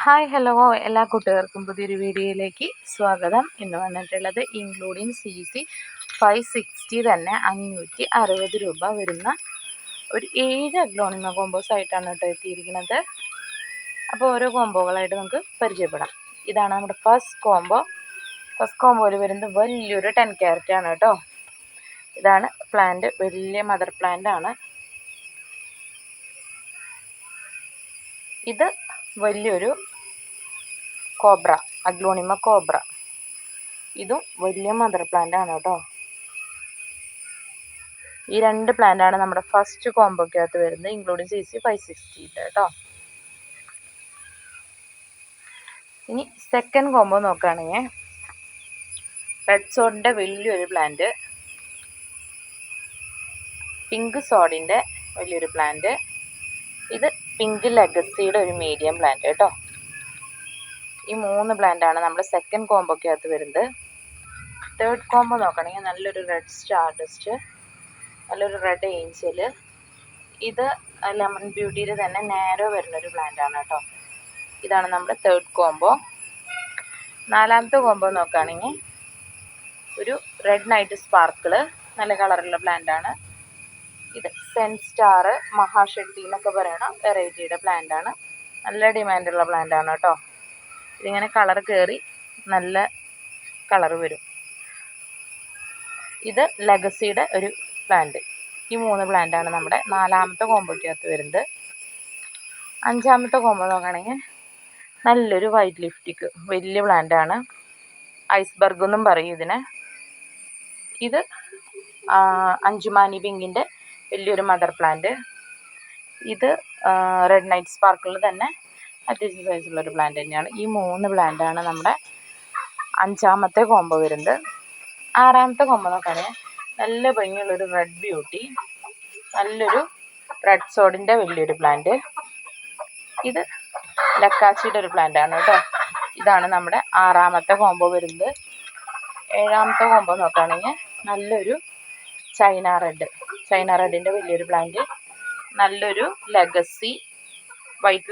Hi hello എല്ലാ കൂട്ടുകാർക്കും പുതിയൊരു വീഡിയോയിലേക്ക് സ്വാഗതം. ഇന്ന് വന്നിട്ടുള്ളത് ഇൻക്ലൂഡിങ് CC 560 തന്നെ 560 രൂപ വരുന്ന ഒരു 7 അഗ്ലോണിമ കോമ്പോസ് ആയിട്ടാണ് കേട്ടോ എത്തിയിരിക്കുന്നത്. അപ്പോൾ ഓരോ കോമ്പോകളായിട്ട് നമുക്ക് പരിചയപ്പെടാം. ഇതാണ് നമ്മുടെ ഫസ്റ്റ് കോമ്പോയിൽ വരുന്നത് വലിയൊരു 10 ക്യാരറ്റ് ആണ് കേട്ടോ. ഇതാണ് പ്ലാന്റ്, വലിയ മദർ പ്ലാന്റ് ആണ്. ഇത് വലിയൊരു കോബ്ര, അഗ്ലോണിമ കോബ്ര. ഇതും വലിയ മദർ പ്ലാന്റ് ആണ് കേട്ടോ. ഈ രണ്ട് പ്ലാന്റ് ആണ് നമ്മുടെ ഫസ്റ്റ് കോമ്പോക്കകത്ത് വരുന്നത്, ഇൻക്ലൂഡിങ് CC 560 കേട്ടോ. ഇനി സെക്കൻഡ് കോമ്പോ നോക്കുകയാണെങ്കിൽ റെഡ് സോഡിൻ്റെ വലിയൊരു പ്ലാന്റ്, പിങ്ക് സോഡിൻ്റെ വലിയൊരു പ്ലാന്റ്, ഇത് പിങ്ക് ലെഗസിയുടെ ഒരു മീഡിയം പ്ലാന്റ് കേട്ടോ. ഈ 3 പ്ലാന്റ് ആണ് നമ്മുടെ സെക്കൻഡ് കോമ്പോക്കകത്ത് വരുന്നത്. തേർഡ് കോമ്പോ നോക്കുകയാണെങ്കിൽ നല്ലൊരു റെഡ് സ്റ്റാർഡസ്റ്റ്, നല്ലൊരു റെഡ് ഏഞ്ചൽ. ഇത് ലെമൺ ബ്യൂട്ടിയിൽ തന്നെ നേരോ വരുന്നൊരു പ്ലാന്റ് ആണ് കേട്ടോ. ഇതാണ് നമ്മുടെ തേർഡ് കോമ്പോ. നാലാമത്തെ കോമ്പോ നോക്കുകയാണെങ്കിൽ ഒരു റെഡ് നൈറ്റ് സ്പാർക്കിള്, നല്ല കളറുള്ള പ്ലാന്റ് ആണ്. ഇത് സെൻ സ്റ്റാർ മഹാഷെട്ടി എന്നൊക്കെ പറയുന്ന വെറൈറ്റിയുടെ പ്ലാന്റ് ആണ്. നല്ല ഡിമാൻഡുള്ള പ്ലാന്റ് ആണ് കേട്ടോ. ഇതിങ്ങനെ കളർ കയറി നല്ല കളർ വരും. ഇത് ലെഗസിയുടെ ഒരു പ്ലാന്റ്. ഈ 3 പ്ലാന്റ് ആണ് നമ്മുടെ നാലാമത്തെ കോമ്പോക്കകത്ത് വരുന്നത്. അഞ്ചാമത്തെ കോമ്പോ നോക്കുകയാണെങ്കിൽ നല്ലൊരു വൈറ്റ് ലിഫ്റ്റിക്ക്, വലിയ പ്ലാന്റ് ആണ്. ഐസ്ബർഗ് എന്നും പറയും ഇതിനെ. ഇത് അഞ്ചുമാനി പിങ്കിൻ്റെ വലിയൊരു മദർ പ്ലാന്റ്. ഇത് റെഡ് നൈറ്റ് സ്പാർക്കിളിൽ തന്നെ അത്യാവശ്യം സൈസുള്ളൊരു പ്ലാന്റ് തന്നെയാണ്. ഈ 3 പ്ലാന്റ് ആണ് നമ്മുടെ അഞ്ചാമത്തെ കോമ്പോ വരുന്നത്. ആറാമത്തെ കോമ്പോ നോക്കുകയാണെങ്കിൽ നല്ല ഭംഗിയുള്ളൊരു റെഡ് ബ്യൂട്ടി, നല്ലൊരു റെഡ് സോഡിൻ്റെ വലിയൊരു പ്ലാന്റ്. ഇത് ലക്കാച്ചിയുടെ ഒരു പ്ലാന്റ് ആണ് കേട്ടോ. ഇതാണ് നമ്മുടെ ആറാമത്തെ കോമ്പോ വരുന്നത്. ഏഴാമത്തെ കോമ്പോ നോക്കുകയാണെങ്കിൽ നല്ലൊരു ചൈന റെഡിൻ്റെ വലിയൊരു പ്ലാന്റ്, നല്ലൊരു ലെഗസി വൈറ്റ്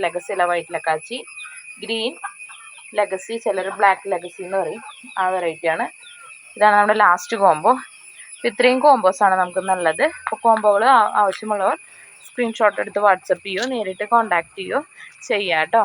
ലെഗസി അല്ല വൈറ്റ് ലക്കാച്ചി, ഗ്രീൻ ലെഗസി, ചിലർ ബ്ലാക്ക് ലെഗസി എന്ന് പറയും, ആ വെറൈറ്റിയാണ്. ഇതാണ് നമ്മുടെ ലാസ്റ്റ് കോമ്പോ. ഇത്രയും കോമ്പോസാണ് നമുക്ക് നല്ലത്. അപ്പോൾ കോമ്പോകൾ ആവശ്യമുള്ളവർ സ്ക്രീൻഷോട്ട് എടുത്ത് വാട്സപ്പ് ചെയ്യുകയോ നേരിട്ട് കോൺടാക്റ്റ് ചെയ്യുകയോ ചെയ്യാം കേട്ടോ.